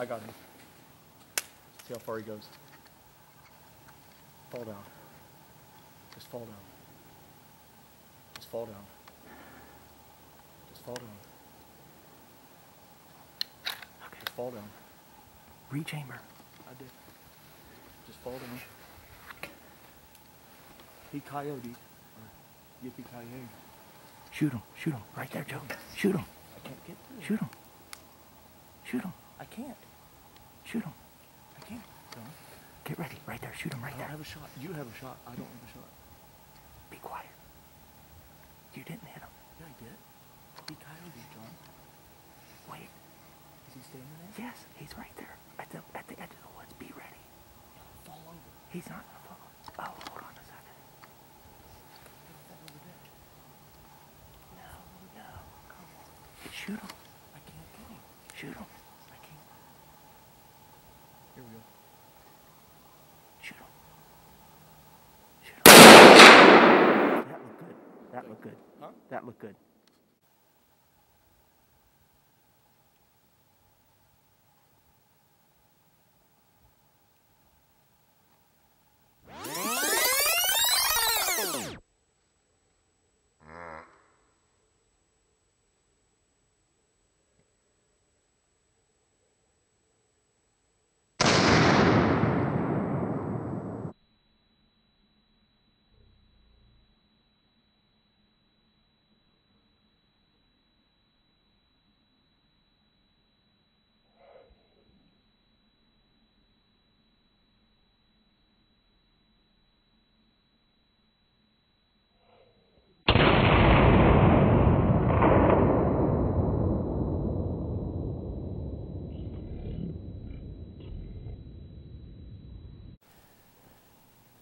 I got him. See how far he goes. Fall down. Just fall down. Just fall down. Just fall down. Okay. Just fall down. Rechamber. I did. Just fall down. He coyote. Yippee ki-yay. Shoot him. Shoot him. Right there, Joe. Shoot him. I can't get through. Shoot him. Shoot him. I can't. Shoot him. I can't. No. Get ready. Right there. Shoot him right there. I don't have a shot. You have a shot. I don't have a shot. Be quiet. You didn't hit him. Yeah, I did. He coyote, John. Wait. Is he standing there? Yes, he's right there. At the edge of the woods. Be ready. He'll fall over. He's not gonna fall. Oh, hold on a second. He'll fall over there. No. Come on. Shoot him. I can't get him. Shoot him. I can't. Here we go. Shoot him. Shoot him. That looked good. That looked good. Huh? That looked good.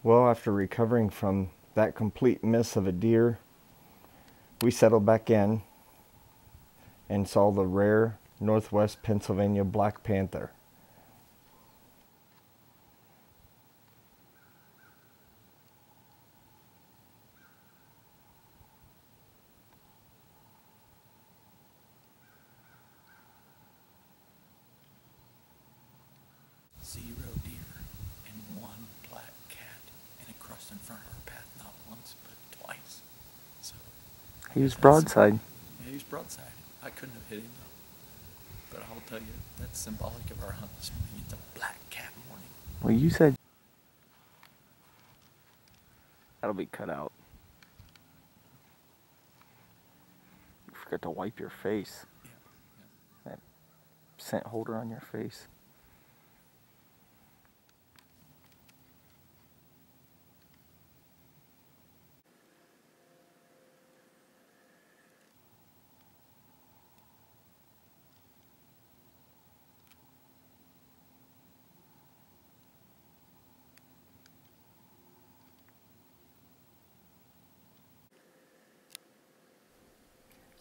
Well, after recovering from that complete miss of a deer, we settled back in and saw the rare Northwest Pennsylvania black panther. Zero deer and one black cat, and it crossed in front of our path not once but twice. So He was broadside. yeah, he was broadside. I couldn't have hit him though. But I'll tell you, that's symbolic of our hunt this morning. It's a black cat morning. Well, you said that'll be cut out. You forgot to wipe your face. Yeah. That scent holder on your face.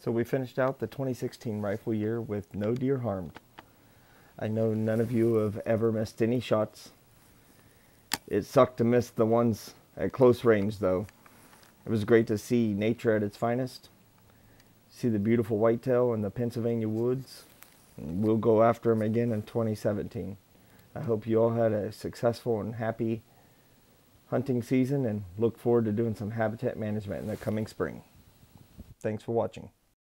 So we finished out the 2016 rifle year with no deer harmed. I know none of you have ever missed any shots. It sucked to miss the ones at close range though. It was great to see nature at its finest. See the beautiful whitetail in the Pennsylvania woods. And we'll go after them again in 2017. I hope you all had a successful and happy hunting season and look forward to doing some habitat management in the coming spring. Thanks for watching.